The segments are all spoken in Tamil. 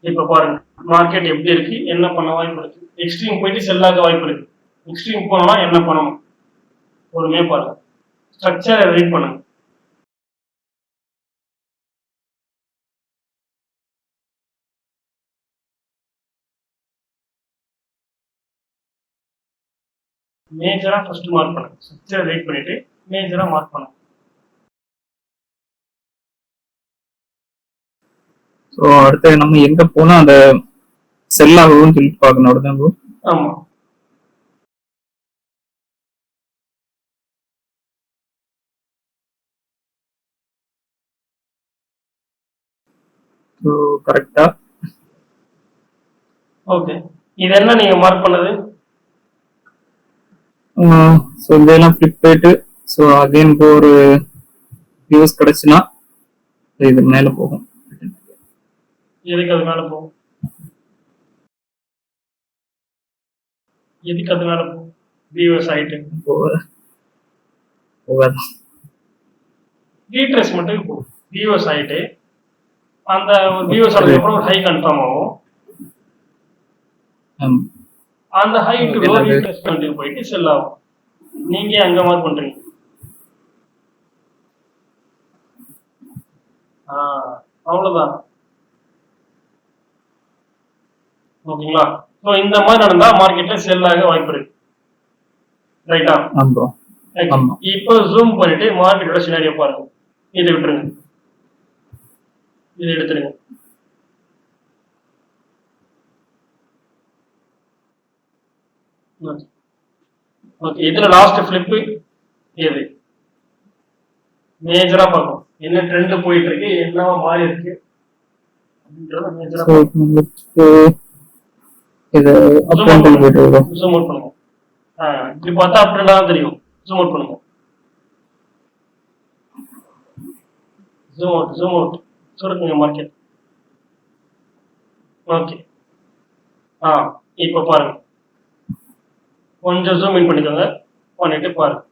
இப்ப பாருங்க மார்க்கெட் எப்படி இருக்கு, என்ன பண்ண வாய்ப்பு இருக்கு. எக்ஸ்ட்ரீம் போயிட்டு செல் ஆக வாய்ப்பு இருக்கு. எக்ஸ்ட்ரீம் போனோம்னா என்ன பண்ணணும் பொறுமையா பாருங்க. ஸ்ட்ரக்சரை ரீட் பண்ணுங்க. மேஜரா ஃபர்ஸ்ட் மார்க் பண்ணுங்க. ஸ்ட்ரக்சரை ரீட் பண்ணிட்டு மேஜரா மார்க் பண்ணுங்க. ஸோ அடுத்து நம்ம எங்க போனா அந்த செல் ஆகும்னு சொல்லிட்டு பார்க்கணும். அப்படிதான் ப்ரோ. ஆமா. ஸோ கரெக்டா. ஓகே, இது என்ன நீங்க மார்க் பண்ணது? ஸோ இதெல்லாம் ஃபிளிப் போயிட்டு ஸோ அகைன் இப்போ ஒரு வியூஸ் கிடைச்சுன்னா இது மேல போகும். எதுக்கு அது மேல போகும்? எதுக்கு அது மேல போகும்? வியூஸ் ஆயிட்டு போகாது. ரீட்ரேஸ் மட்டும் போகும். வியூஸ் ஆயிட்டு அந்த வியூஸ் ஆனதுக்கப்புறம் ஒரு ஹை கன்ஃபார்ம் ஆகும். அந்த ஹை டு லோ ரீட்ரேஸ் பண்ணிட்டு போயிட்டு செல் ஆகும். நீங்க அங்க மார்க் பண்றீங்க. அவ்வளவுதான். ஓகேங்களா? ஸோ இந்த மாதிரி நடந்தா மார்க்கெட்ல செல் ஆக வாய்ப்பு இருக்கு. ரைட்டா? இப்போ ஜூம் பண்ணிட்டு மார்க்கெட்டோட சினாரியோ பாருங்க. இதை விட்டுருங்க, இதை எடுத்துருங்க. ஓகே, இதுல லாஸ்ட் ஃபிளிப் எது மேஜரா பார்க்கும். என்ன ட்ரெண்ட் போயிட்டு இருக்கு, என்னவா மாறி இருக்கு அப்படின்றத மேஜரா இது அப் ட்ரெண்ட் போயிட்டு இருக்கு. ஜூம் அவுட் பண்ணுங்க. இப்படி பார்த்தா அப் ட்ரெண்டா தான் தெரியும். ஜூம் அவுட் பண்ணுங்க. ஜூம் அவுட் சுருக்குங்க மார்க்கெட். ஓகே, இப்போ பாருங்க. கொஞ்சம் ஜூம் இன் பண்ணிக்கோங்க. பண்ணிட்டு பாருங்க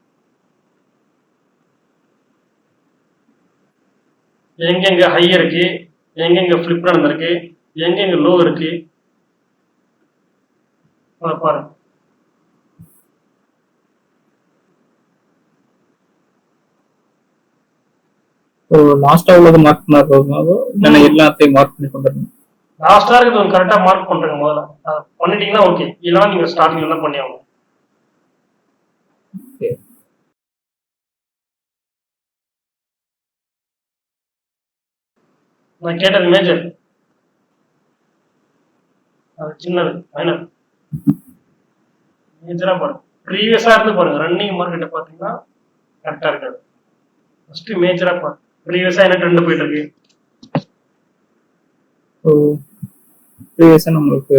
எங்கெங்க ஹை இருக்கு, எங்கெங்க ஃபிளிப் நடந்திருக்கு, எங்கெங்க லோ இருக்கு பாருங்க. லாஸ்டா உள்ளது மார்க் பண்ணாதோ இல்ல எல்லாத்தையும் மார்க் பண்ணி கொண்டிருக்கணும். லாஸ்டா இருக்குது கரெக்டா மார்க் பண்றீங்க. முதல்ல பண்ணிட்டீங்கன்னா ஓகே, இல்லைன்னா நீங்க ஸ்டார்டிங்ல தான் பண்ணி ஆகணும். நான் கேட்டது மேஜர், அது சின்னது மைனர். மேஜரா பாருங்க. ப்ரீவியஸா இருந்து பாருங்க. ரன்னிங் மார்க்கெட்டை பாத்தீங்கன்னா கரெக்டா இருக்காது. ஃபர்ஸ்ட் மேஜரா பாருங்க. ப்ரீவியஸா என்ன ட்ரெண்ட் போயிட்டு இருக்கு. ப்ரீவியஸா நமக்கு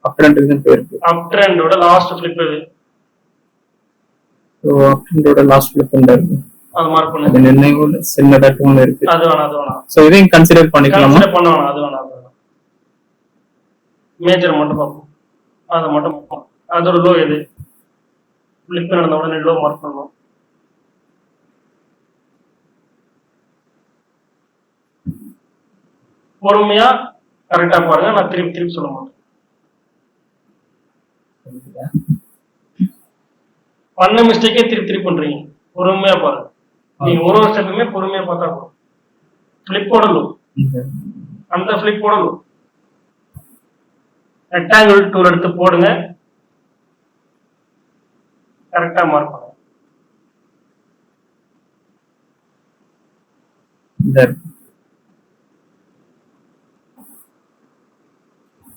அப் ட்ரெண்ட் தான் போயிருக்கு. அப் ட்ரெண்டோட லாஸ்ட் ஃபிளிப் எது? ஸோ அப் ட்ரெண்டோட லாஸ்ட் ஃபிளிப் இருக்கு. அது மார்க் பண்ணுங்க. அது நிர்ணயம் சின்னதா டூன் இருக்கு. அது வேணாம். ஸோ இதையும் கன்சிடர் பண்ணிக்கலாமா? கன்சிடர் பண்ண வேணாம். அது வேணாம். மேஜர் மட்டும் பார்ப்போம். அதை மட்டும் பார்ப்போம். அதோட லோ எது? ஃபிளிப் நடந்த உடனே லோ மார்க் பண்ணணும். பொறுமையா கரெக்டா பாருங்க. நான் திருப்பி சொல்ல மாட்டேன். பண்ண மிஸ்டேக்கே திருப்பி பண்றீங்க. பொறுமையா பாருங்க. நீங்க ஒரு ஸ்டெப்புமே பொறுமையா பார்த்தா போதும். ஃபிளிப்போட லோ, அந்த ஃபிளிப்போட லோ ரெக்டாங்கிள் டூல் எடுத்து போடுங்க. கரெக்டா மார்க் பண்ணுங்க.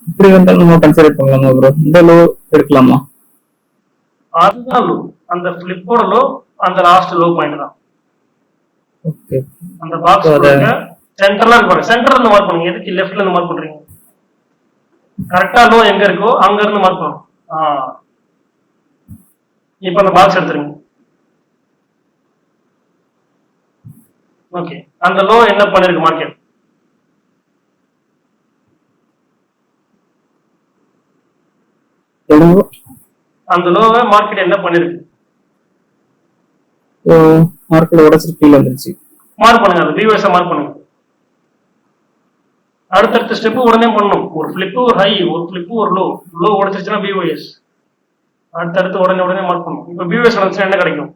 இப்படி வந்தாலும் நம்ம கன்சிடர் பண்ணலாமா ப்ரோ? இந்த லோ எடுக்கலாமா? அதுதான் லோ. அந்த ஃபிளிப்போட லோ, அந்த லாஸ்ட் லோ பாயிண்ட் தான். ஓகே, அந்த பாக்ஸ் சென்டர்ல இருக்கு. சென்டர்ல இருந்து மார்க் பண்ணுங்க. எதுக்கு லெஃப்ட்ல இருந்து மார்க் பண்றீங்க? கரெக்டா லோ எங்க இருக்கோ அங்க இருந்து மார்க் பண்ணணும். இப்ப அந்த பாக்ஸ் எடுத்துருங்க. ஓகே, அந்த லோ என்ன பண்ணிருக்கு மார்க்கெட்? அந்த லோவை மார்க்கெட் என்ன பண்ணிருக்கு? மார்க்கெட் உடைச்சிட்டு கீழ வந்துருச்சு. மார்க் பண்ணுங்க. அந்த வியூவர்ஸை மார்க் பண்ணுங்க. அடுத்தடுத்த ஸ்டெப் உடனே பண்ணணும். ஒரு ஃபிளிப் ஒரு ஹை, ஒரு ஃபிளிப் ஒரு லோ. Low உடைச்சிருச்சுன்னா POS. அடுத்தடுத்து உடனே மார்க் பண்ணணும். இப்போ பிஓஎஸ் உடைச்சுன்னா என்ன கிடைக்கும்?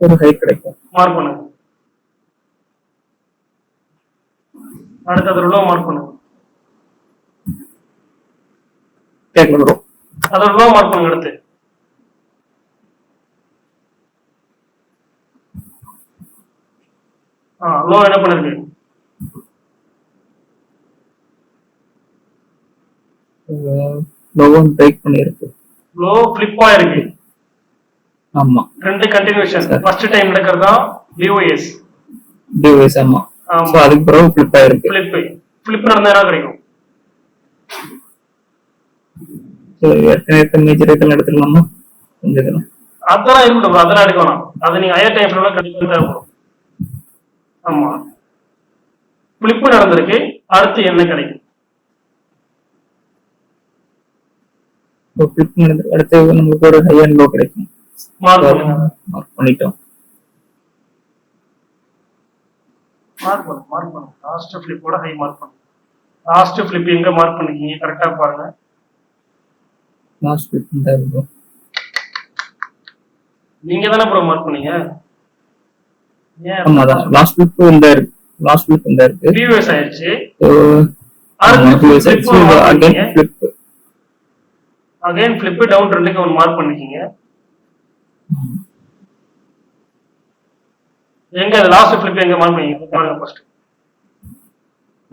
ஒரு ஹை கிடைக்கும். மார்க் பண்ணுங்க. அடுத்தது லோ மார்க் பண்ணுங்க. கேட்கல ப்ரோ. அதோட லோ மார்க் பண்ணுங்க. அடுத்து லோ என்ன பண்ணிருக்கு? லோவும் பிரேக் பண்ணிருக்கு. லோ ஃபிளிப் ஆயிருக்கு. ஆமா. ரெண்டு கண்டினியூஷன். ஃபர்ஸ்ட் டைம் நடக்கிறதா பிஓஎஸ். பிஓஎஸ் ஆமா. சோ அதுக்கு பிறகு ஃபிளிப் ஆயிருக்கு. ஃபிளிப் நடந்தா என்ன கிடைக்கும்? சோ ஏற்கனவே மேஜர் ஐட்டம் எடுத்துக்கலாமா? கொஞ்சம் அதெல்லாம் இருக்கட்டும். அதெல்லாம் எடுக்கலாம். அது நீங்க ஹையர் டைம் ஃப்ரேம்ல கண்டிப்பா தேவைப்படும். ஆமா. ஃபிளிப் நடந்திருக்கு. அடுத்து என்ன கிடைக்கும்? ஃபிளிப் நடந்து அடுத்து நமக்கு ஒரு ஹை அண்ட் லோ கிடைக்கும். மார்க் பண்ணிட்டோம். மார்க் பண்ணுங்க. லாஸ்ட் ஃபிளிப்போட ஹை மார்க் பண்ணுங்க. லாஸ்ட் ஃபிளிப் எங்க மார்க் பண்ணிருக்கீங்க? கரெக்டா பாருங்க. லாஸ்ட் ஃபிளிப் இந்த ப்ரோ. நீங்க தானே ப்ரோ மார்க் பண்ணீங்க? ஆமா தான். லாஸ்ட் ஃபிளிப் இந்த இருக்கு. லாஸ்ட் ஃபிளிப் இந்த இருக்கு. பிஓஎஸ் ஆயிருச்சு. சோ அகைன் ஃபிளிப் டவுன் ரெண்டுக்கு ஒரு மார்க் பண்ணிருக்கீங்க. எங்க அது லாஸ்ட் ஃபிளிப் எங்க மார்க் பண்ணீங்க? பாருங்க ஃபர்ஸ்ட்.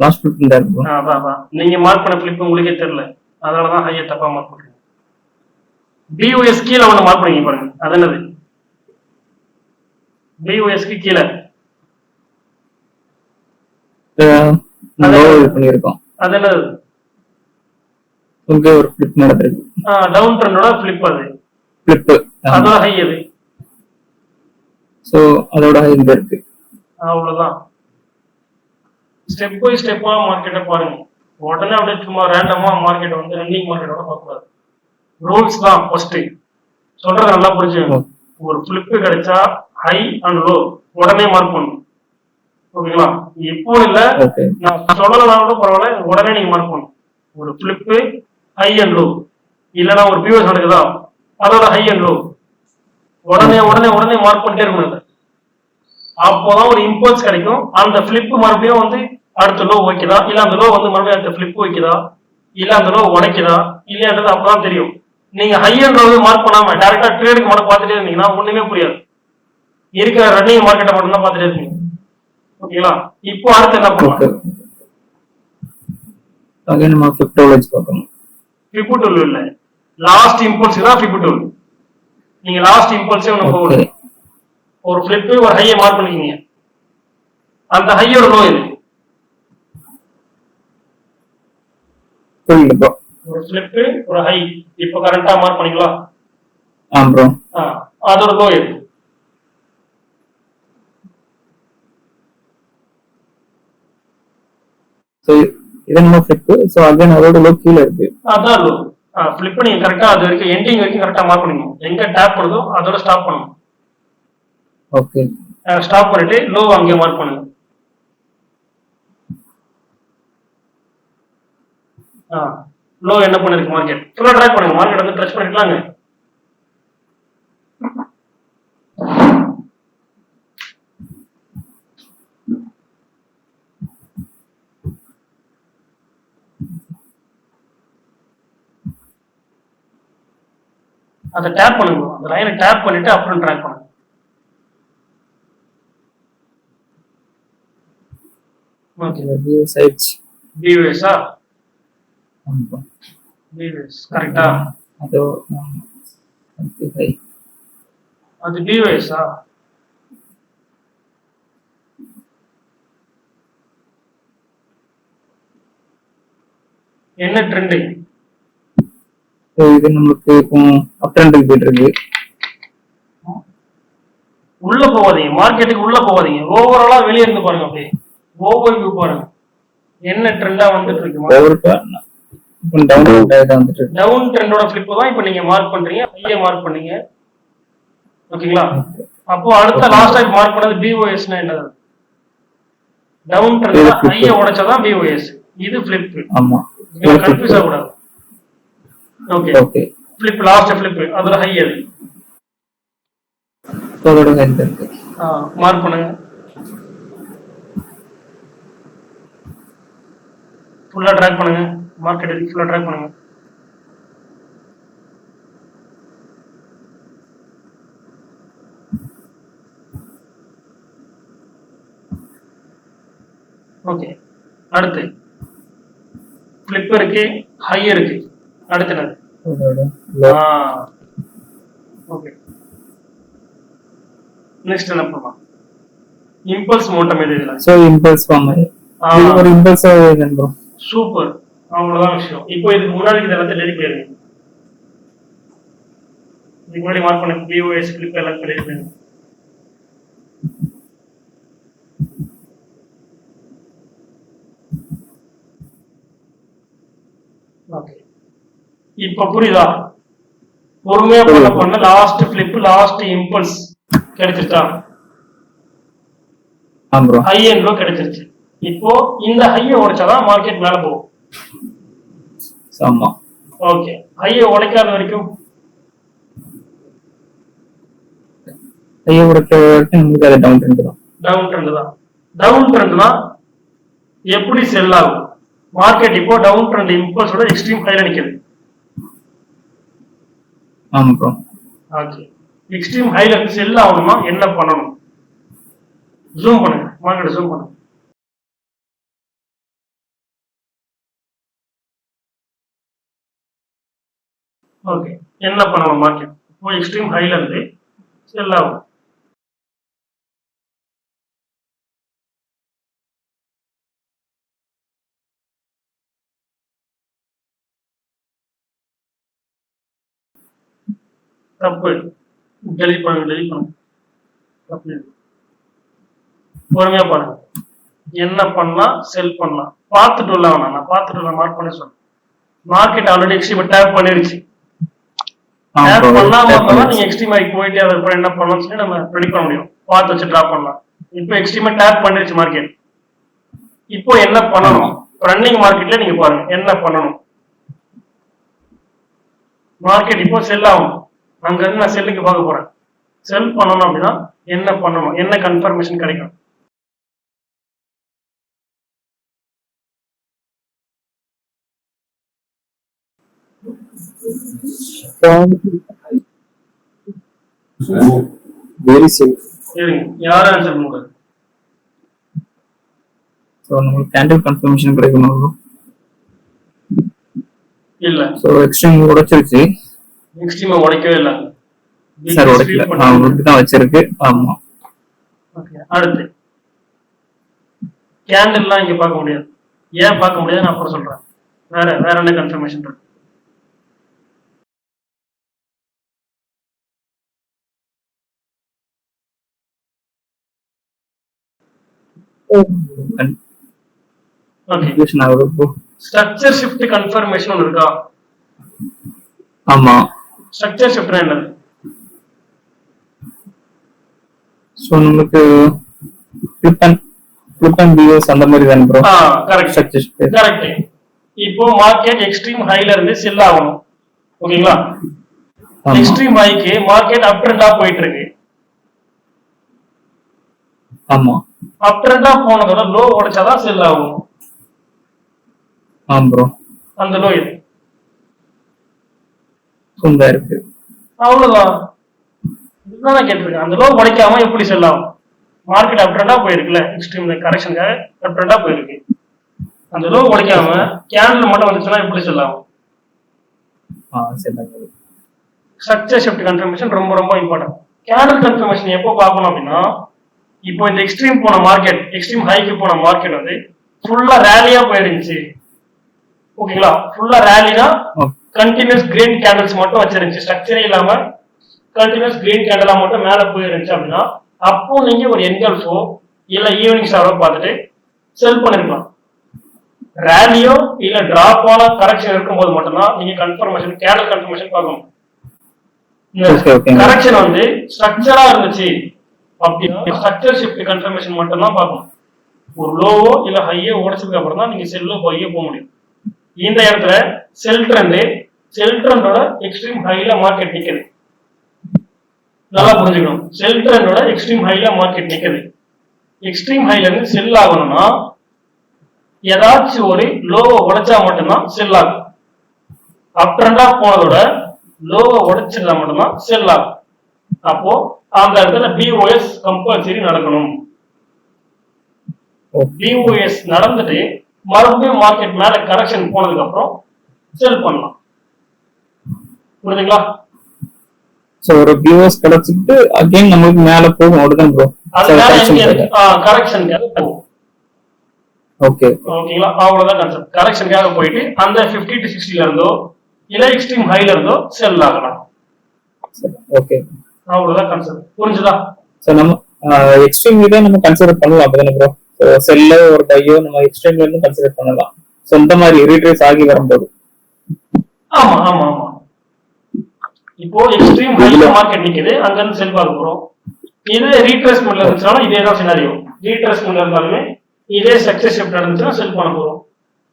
லாஸ்ட் ஃபிளிப் இந்த இருக்கு. அதான். நீங்க மார்க் பண்ண ஃபிளிப் உங்களுக்கே தெரியல. அதனால தான் ஹையை தப்பா மார்க் பண்றீங்க. பிஓஎஸ் கீழே ஒன்று மார்க் பண்ணீங்க பாருங்க. அது என்னது? பிஓஎஸ்க்கு கீழே பண்ணிருக்கோம். அது என்னது? இங்க ஒரு ஃபிளிப் நடந்திருக்கு. டவுன் ட்ரெண்டோட ஃபிளிப். அது ஃபிளிப். அதோட ஹை அது. சோ அதோட ஹை இங்க இருக்கு. அவ்வளவுதான். ஸ்டெப் பை ஸ்டெப்பா மார்க்கெட்டை பாருங்க. உடனே அப்படியே சும்மா ரேண்டமா மார்க்கெட் வந்து ரன்னிங் மார்க்கெட்டோட பார்க்கக்கூடாது. ரூல்ஸ் தான் ஃபர்ஸ்ட். சொல்றத நல்லா புரிஞ்சுக்கங்க. ஒரு ஃபிளிப் கிடைச்சா ஹை அண்ட் லோ உடனே மார்க் பண்ணணும். ஓகேங்களா? இப்போ இல்ல, நான் சொல்லலாம் கூட பரவாயில்ல, உடனே நீங்க மார்க் பண்ணணும். ஒரு ஃபிளிப் ஹை அண்ட் லோ, இல்லைன்னா ஒரு பியூஎஸ் நடக்குதா அதோட ஹை அண்ட் லோ உடனே மார்க் பண்ணிட்டே இருக்கணும். அப்போதான் ஒரு இம்பல்ஸ் கிடைக்கும். அந்த ஃபிளிப் மறுபடியும் வந்து அடுத்த லோ வைக்குதா, இல்ல அந்த லோ வந்து மறுபடியும் அடுத்த ஃபிளிப் வைக்குதா, இல்ல அந்த லோ உடைக்குதா இல்லையான்றது அப்பதான் தெரியும். நீங்க ஹை அண்ட் லோ மார்க் பண்ணாம டைரக்டா ட்ரேடுக்கு மட்டும் பார்த்துட்டே இருந்தீங்கன்னா ஒண்ணுமே புரியாது. இருக்கிற ரன்னிங் மார்க்கெட்டை மட்டும் தான் பார்த்துட்டே இருக்கீங்க. ஓகேங்களா? இப்போ அடுத்து என்ன பண்ணலாம்? நம்ம ஃபிளிப் டூல் வச்சு பார்க்கணும். ஃபிளிப் டூல் இல்ல, லாஸ்ட் இம்பல்ஸ் தான் ஃபிளிப் டூல். நீங்க லாஸ்ட் இம்பல்ஸே ஒன்று போகணும். ஒரு ஃபிளிப் ஒரு ஹையை மார்க் பண்ணிக்கிங்க. அந்த ஹையோட லோ இது. ஒரு ஃபிளிப் ஒரு ஹை இப்போ கரெக்டா மார்க் பண்ணிக்கலாம். அதோட லோ இது. இது நம்ம ஃபிளிப். சோ அகைன் அதோட லோ கீழ இருக்கு. அதான் லோ. ஃபிளிப் நீங்க கரெக்டா அது வரைக்கும் எண்டிங் வரைக்கும் கரெக்டா மார்க் பண்ணிக்கணும். எங்க டேப் பண்ணுதோ அதோட ஸ்டாப் பண்ணணும். ஓகே. ஸ்டாப் பண்ணிட்டு லோ அங்கே மார்க் பண்ணுங்க. லோ என்ன பண்ணிருக்கு மார்க்கெட்? ஃபுல்லா ட்ராக் பண்ணுங்க. மார்க்கெட் வந்து டச் பண்ணிக்கலாங்க. அதை டேப் பண்ணுங்க. அந்த லைனை டேப் பண்ணிட்டு அப்புறம் ட்ராக் பண்ணுங்க. பிஓஎஸ்ஸா? பிஓஎஸ் கரெக்டா? அது பிஓஎஸ்ஸா? என்ன ட்ரெண்ட்? இது நமக்கு இப்போ அப் ட்ரெண்டுக்கு போயிட்டு இருக்கு. உள்ள போவாதீங்க, மார்க்கெட்டுக்கு உள்ள போவாதீங்க. ஓவராலா வெளியே இருந்து பாருங்க. அப்படியே ஓவர் வியூ பாருங்க. என்ன ட்ரெண்டா வந்துட்டு இருக்கு? டவுன் ட்ரெண்டோட ஃபிளிப் தான் இப்போ நீங்க மார்க் பண்றீங்க. ஹையை மார்க் பண்ணீங்க. ஓகேங்களா? அப்போ அடுத்த லாஸ்ட் டைம் மார்க் பண்ணது பிஓஎஸ்னா என்னது? டவுன் ட்ரெண்ட் ஹையை உடைச்சாதான் பிஓஎஸ். இது ஃபிளிப். ஆமா, கன்ஃபியூஸ் ஆகக்கூடாது. Okay okay. Flip, last flip, அதுல ஹை அது அதோட ஹெல்த் இருக்கு. மார்க் பண்ணுங்க. ஃபுல்லா ட்ராக் பண்ணுங்க. மார்க்கெட் ஃபுல்லா ட்ராக் பண்ணுங்க. ஓகே, அடுத்து ஃபிளிப் இருக்கு, ஹை இருக்கு, அடுத்து என்னது? ஓகே, நெக்ஸ்ட் என்ன பண்ணலாம்? இம்பல்ஸ் மோட்டம் எது இதுல? சோ இம்பல்ஸ் ஃபார்ம் இது ஒரு இம்பல்ஸ் ப்ரோ. சூப்பர், அவ்வளவுதான் விஷயம். இப்போ இதுக்கு முன்னாடி இத எல்லாத்தையும் டெலிட் பண்ணிருங்க. இதுக்கு முன்னாடி மார்க் பண்ண பிஓஎஸ் ஃபிளிப் எல்லாம் டெலிட் பண்ணிருங்க. ஓகே, இப்ப புரியுதா? பொறுமையா பண்ண லாஸ்ட் ஃபிளிப், லாஸ்ட் இம்பல்ஸ் கிடைச்சிருச்சா? ஹை அண்ட் லோ கிடைச்சிருச்சு. இப்போ இந்த ஹையை உடைச்சாதான் மார்க்கெட் மேல போகும். ஆமா, ஓகே. ஹையை உடைக்காத வரைக்கும் ஹையை உடைக்காத வரைக்கும் நமக்கு அது டவுன் ட்ரெண்ட் தான். டவுன் ட்ரெண்ட் தான். டவுன் ட்ரெண்ட்னா எப்படி செல் ஆகும்? மார்க்கெட் இப்போ டவுன் ட்ரெண்ட் இம்பல்ஸோட எக்ஸ்ட்ரீம் ஹைல நிக்குது. ஆமா ப்ரோ. ஓகே, எக்ஸ்ட்ரீம் ஹைல செல் ஆகணும்னா என்ன பண்ணணும்? ஜூம் பண்ணுங்க, மார்க்கெட் ஜூம் பண்ணுங்க. ஓகே, என்ன பண்ணணும்? மார்க்கெட் இப்போ எக்ஸ்ட்ரீம் ஹைல இருந்து செல் ஆகும். தப்பு, டெலிட் பண்ணுங்க. தப்பு, பொறுமையா பாருங்க. என்ன பண்ணலாம்? செல் பண்ணலாம். பார்த்துட்டு இல்ல வேணாம், நான் பார்த்துட்டு மார்க் பண்ணி சொல்றேன். மார்க்கெட் ஆல்ரெடி எக்ஸ்ட்ரீம் டேப் பண்ணிருச்சு. டேப் பண்ணாம இருந்தா நீங்க எக்ஸ்ட்ரீம் ஆகி போயிட்டே அதுக்கப்புறம் என்ன பண்ணலாம்னு சொல்லி நம்ம ப்ரெடிக்ட் பண்ண முடியும். பார்த்து வச்சு டிராப் பண்ணலாம். இப்போ எக்ஸ்ட்ரீமா டேப் பண்ணிருச்சு மார்க்கெட். இப்போ என்ன பண்ணணும்? ரன்னிங் மார்க்கெட்ல நீங்க பாருங்க என்ன பண்ணணும். மார்க்கெட் இப்போ செல் ஆகும். அங்க இருந்து நான் செல்லுக்கு பார்க்க போறேன். செல் பண்ணணும் அப்படின்னா என்ன பண்ணணும்? என்ன கன்ஃபர்மேஷன் கிடைக்கும்? Very simple. சரிங்க, யாரும் ஆன்சர் பண்ணுங்க. சோ நமக்கு கேண்டில் கன்ஃபர்மேஷன் கிடைக்கணும். இல்ல, சோ எக்ஸ்ட்ரீம் உடைச்சிருச்சு. எக்ஸ்ட்ரீமா உடைக்கவே இல்ல சார், உடைக்கல, உங்களுக்கு தான் வச்சிருக்கு. ஆமா. ஓகே, அடுத்து கேண்டில்லாம் இங்க பார்க்க முடியாது. ஏன் பார்க்க முடியாது நான் அப்புறம் சொல்றேன். வேற என்ன கன்ஃபர்மேஷன் இருக்கு? ஸ்ட்ரக்சர் ஷிஃப்ட் கன்ஃபர்மேஷன் ஒன்று இருக்கா? ஆமா. ஸ்ட்ரக்சர் ஷிஃப்ட்னா என்னது? சோ நமக்கு ஃபிளிப் அண்ட் பிஓஎஸ் அந்த மாதிரி தான் bro. Correct, structure shift correct. இப்போ மார்க்கெட் எக்ஸ்ட்ரீம் ஹைல இருந்து செல் ஆகணும். ஓகேங்களா? எக்ஸ்ட்ரீம் ஹைக்கு மார்க்கெட் அப் ட்ரெண்டா போயிட்டு இருக்கு. ஆமா, அப் ட்ரெண்டா போனதோட லோ உடைச்சாதான் செல் ஆகும். ஆமா ப்ரோ. அந்த லோ இது சுந்தா இருக்கு. அவ்வளவுதான். இதுதான் கேட்டிருக்கேன். அந்த லோ உடைக்காம எப்படி செல் ஆகும்? மார்க்கெட் அப் ட்ரெண்டா போயிருக்குல்ல, எக்ஸ்ட்ரீம் கரெக்ஷனுக்காக அப் ட்ரெண்டா போயிருக்கு. அந்த லோ உடைக்காம கேண்டில் மட்டும் வந்துச்சுன்னா எப்படி செல் ஆகும்? ஸ்ட்ரக்சர் ஷிஃப்ட் கன்ஃபர்மேஷன் ரொம்ப ரொம்ப இம்பார்ட்டன்ட். கேண்டில் கன்ஃபர்மேஷன் எப்போ பார்க்கணும் அப்படின்னா, இப்போ இந்த எக்ஸ்ட்ரீம் போன மார்க்கெட், எக்ஸ்ட்ரீம் ஹைக்கு போன மார்க்கெட் வந்து ஃபுல்லா ரேலியா போயிருந்துச்சு. ஓகேங்களா? ஃபுல்லா ரேலினா கண்டினியூஸ் கிரீன் கேண்டில்ஸ் மட்டும் வச்சிருந்துச்சு, ஸ்ட்ரக்சரே இல்லாம கண்டினியூஸ் கிரீன் கேண்டிலா மட்டும் மேல போயிருந்துச்சு அப்படின்னா, அப்போ நீங்க ஒரு என்கல்ஃபோ இல்ல ஈவினிங் ஷாரோ பார்த்துட்டு செல் பண்ணிருக்கலாம். ரேலியோ இல்ல டிராப் ஆன கரெக்ஷன் இருக்கும்போது மட்டும்தான் நீங்க கன்ஃபர்மேஷன், கேண்டில் கன்ஃபர்மேஷன் பார்க்கணும். கரெக்ஷன் வந்து ஸ்ட்ரக்சரா இருந்துச்சு அப்படின்னா ஸ்ட்ரக்சர் ஷிஃப்ட் கன்ஃபர்மேஷன் மட்டும் தான் பார்க்கணும். ஒரு லோவோ இல்ல ஹையோ உடைச்சதுக்கு அப்புறம் தான் நீங்க செல்லோ பையோ போக முடியும். இந்த இடத்துல செல் ட்ரெண்டோட எக்ஸ்ட்ரீம் ஹைல மார்க்கெட் நிக்குது. நல்லா புரிஞ்சுக்கணும். செல் ட்ரெண்டோட எக்ஸ்ட்ரீம் ஹைல மார்க்கெட் நிக்குது. எக்ஸ்ட்ரீம் ஹைல இருந்து செல் ஆகணும்னா ஏதாச்சும் ஒரு லோவை உடைச்சா மட்டும்தான் செல் ஆகும். அப் ட்ரெண்டா போனதோட லோவை உடைச்சிருந்தா மட்டும்தான் செல் ஆகும். அப்போ அந்த இடத்துல பிஓஎஸ் கம்பல்சரி நடக்கணும். பிஓஎஸ் நடந்துட்டு மறுபடியும் மார்க்கெட் மேல கரெக்ஷன் போனதுக்கு அப்புறம் செல் பண்ணலாம். புரியுதுங்களா? சோ ஒரு பிஓஎஸ் கிடைச்சிட்டு அகைன் நமக்கு மேல போகும் அப்படிதான் ப்ரோ. அது கரெக்ஷனுக்காக போகும். ஓகே ஓகேங்களா? அவ்வளவுதான் கான்செப்ட். கரெக்ஷனுக்காக போயிட்டு அந்த 50 to 60ல இருந்தோ இல்ல எக்ஸ்ட்ரீம் ஹைல இருந்தோ செல் ஆகலாம். ஓகே அவ்வளவுதான் கான்செப்ட். புரிஞ்சுதா? சோ நம்ம எக்ஸ்ட்ரீம்ல தான் நம்ம கன்சிடர் பண்ணலாம் அப்படிதானே ப்ரோ. செல்ல ஒரு பையோ நம்ம எக்ஸ்ட்ரீம்ல இருந்து கன்சிடர் பண்ணலாம். சோ இந்த மாதிரி ரீட்ரேஸ் ஆகி வரும்போது ஆமா ஆமா ஆமா. இப்போ எக்ஸ்ட்ரீம் ஹைல மார்க்கெட் நிக்குது, அங்க இருந்து செல் பார்க்க போறோம். இது ரீட்ரேஸ்மெண்ட்ல இருந்துச்சுன்னா இதே தான் சினாரியோ. ரீட்ரேஸ்மெண்ட்ல இருந்தாலுமே இதே சக்சஸ் ஷிஃப்ட் நடந்துச்சுன்னா செல் பண்ண போறோம்.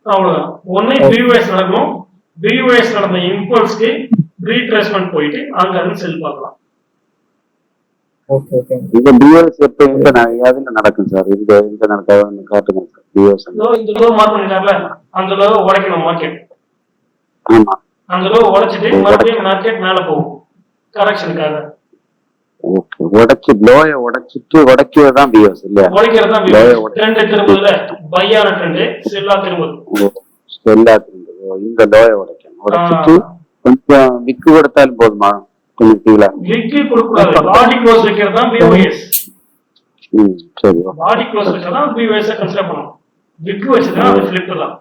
அவ்வளவுதான். ஒண்ணு பியூஎஸ் நடக்கணும். பியூஎஸ் நடந்த இம்பல்ஸ்க்கு ரீட்ரேஸ்மெண்ட் போயிட்டு அங்க இருந்து செல் பார்க்கலாம். Okay okay. இந்த பிஎஸ் எப்ப எதுல நடக்கும் சார்? இந்த நடக்காத காட்டுங்க சார். பிஎஸ் இந்த லோ மார்க் பண்ணிட்டார்ல, அந்த லோ உடைக்கணும் மார்க்கெட். ஆமா, அந்த லோ உடைச்சிட்டு மறுபடியும் மார்க்கெட் மேல போகும் கரெக்ஷனுக்காக. ஓகே. லோய உடைக்கிறது தான் பிஎஸ் இல்லையா? உடைக்கிறது தான் பிஎஸ். ட்ரெண்ட் திரும்புதுல, பையான ட்ரெண்ட் செல்லா திரும்புது. செல்லா திரும்புது. இந்த லோய உடைச்சிட்டு கொஞ்சம் விக்கு கொடுத்தாலும் போதுமா? விக்கு கொடுக்கூடாது. பாடி க்ளோஸ் வைக்கிறது தான் பிஓஎஸ். சரி, பாடி க்ளோஸ் வச்சா தான் பிஓஎஸ் கன்சிடர் பண்ணணும். விக்கு வச்சதுனா அது ஃபிளிப் தான்.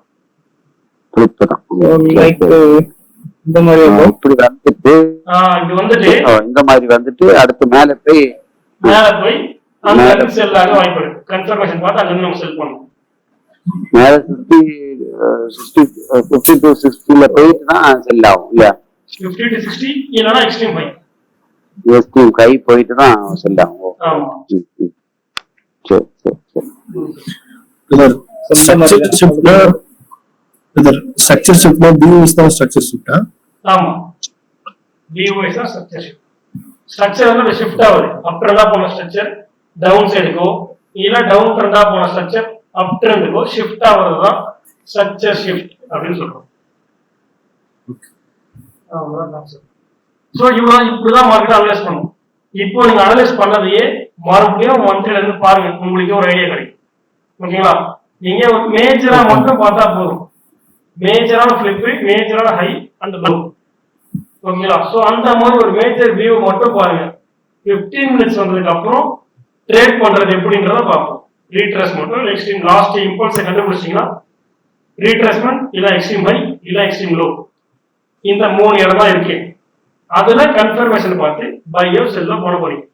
ஃபிளிப் தான். லைக் இந்த மாதிரி இப்படி வந்துட்டு இது வந்துட்டு இந்த மாதிரி வந்துட்டு அடுத்து மேல போய் அந்த செல் ஆக வாய்ப்பு இருக்கு. கன்ஃபர்மேஷன் பார்த்து அங்க நம்ம செல் பண்ணணும். மேல 50 to 60ல போயிட்டு தான் செல் ஆகும் இல்லையா? 50 to 60 இல்லனா எக்ஸ்ட்ரீம் ஹை. எக்ஸ்ட்ரீம் ஹை போயிட்டு தான் செல் ஆகும். ஆமா. சரி சரி சரி. ஸ்ட்ரக்சர் ஷிஃப்ட்ல பிஓஎஸ் தான் ஸ்ட்ரக்சர் ஷிஃப்ட்டா? ஆமா, பிஓஎஸ் தான் ஸ்ட்ரக்சர் ஷிஃப்ட். ஸ்ட்ரக்சர் வந்து ஷிஃப்ட் ஆகுது. அப் ட்ரெண்டா போன ஸ்ட்ரக்சர் டவுன் சைடுக்கோ இல்ல டவுன் ட்ரெண்டா போன ஸ்ட்ரக்சர் அப் ட்ரெண்டுக்கோ ஷிஃப்ட் ஆகுறது தான் ஸ்ட்ரக்சர் ஷிஃப்ட் அப்படின்னு சொல்றோம். சோ இப்படிதான் மார்க்கெட் அனலைஸ் பண்ணும். இப்போ நீங்க அனலைஸ் பண்ணதையே மறுபடியும் மந்த்லில இருந்து பாருங்க, உங்களுக்கு ஒரு ஐடியா கிடைக்கும். ஓகேங்களா? நீங்க மேஜரா மட்டும் பார்த்தா போதும். மேஜரான ஃபிளிப், மேஜரான ஹை அண்ட் லோ. ஓகேங்களா? சோ அந்த மாதிரி ஒரு மேஜர் வியூ மட்டும் பாருங்க. 15 மினிட்ஸ் வந்ததுக்கு அப்புறம் ட்ரேட் பண்றது எப்படின்றத பார்ப்போம். ரீட்ரேஸ்மெண்ட், எக்ஸ்ட்ரீம் லாஸ்ட் இம்பல்ஸை கண்டுபிடிச்சிங்கன்னா ரீட்ரேஸ்மெண்ட் இல்ல எக்ஸ்ட்ரீம் ஹை இல்ல எக்ஸ்ட்ரீம் லோ, இந்த 3 இடம் தான் இருக்கு. அதுல கன்ஃபர்மேஷன் பார்த்து பையோ செல்லோ போட போறீங்க.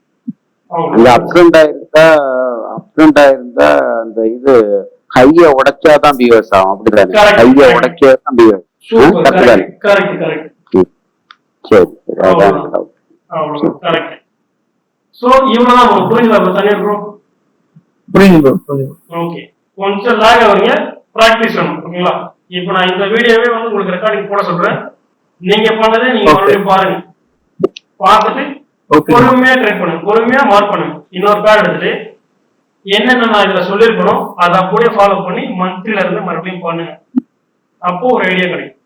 அப்ரண்டா இருந்தா அந்த இது ஹைய உடைச்சாதான் பிஎஸ் ஆகும். அப்படிதானே? ஹைய உடைச்சாதான் பிஎஸ். Correct correct correct. சரி அதான் கரெக்ட். சோ இவ்வளவுதான் உங்களுக்கு புரியுதா? தனியா ப்ரோ புரியுது ப்ரோ. ஓகே, கொஞ்சம் லாக் ஆகுறீங்க, பிராக்டிஸ் பண்ணணும். ஓகேங்களா? இப்போ நான் இந்த வீடியோவே வந்து உங்களுக்கு ரெக்கார்டிங் போட சொல்றேன். நீங்க பண்ணதை நீங்க மறுபடியும் பாருங்க. பார்த்துட்டு பொறுமையா ட்ரை பண்ணுங்க, பொறுமையா மார்க் பண்ணுங்க. இன்னொரு பேர் எடுத்துட்டு என்னென்ன நான் இதுல சொல்லிருக்கணும் அதை அப்படியே ஃபாலோ பண்ணி மந்த்லில இருந்து மறுபடியும் பண்ணுங்க. அப்போ ஒரு ஐடியா கிடைக்கும்.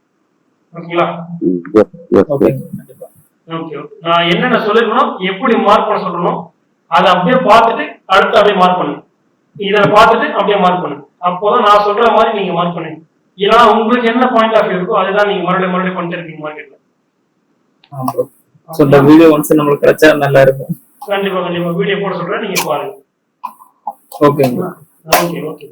ஓகேங்களா? Okay okay. நான் என்னென்ன சொல்லிருக்கணும், எப்படி மார்க் பண்ண சொல்லணும், அதை அப்படியே பார்த்துட்டு அடுத்து அப்படியே மார்க் பண்ணுங்க. இதை பார்த்துட்டு அப்படியே மார்க் பண்ணுங்க. அப்போதான் நான் சொல்ற மாதிரி நீங்க மார்க் பண்ணுங்க. ஏன்னா உங்களுக்கு என்ன பாயிண்ட் ஆஃப் வியூ இருக்கோ அதுதான் நீங்க மறுபடியும் பண்ணிட்டு இருக்கீங்க மார்க்கெட்ல. சோ இந்த வீடியோ ஒன்ஸ் நமக்கு கிடைச்சா நல்லா இருக்கும். கண்டிப்பா கண்டிப்பா வீடியோ போட சொல்றேன், நீங்க பாருங்க. Okay okay okay.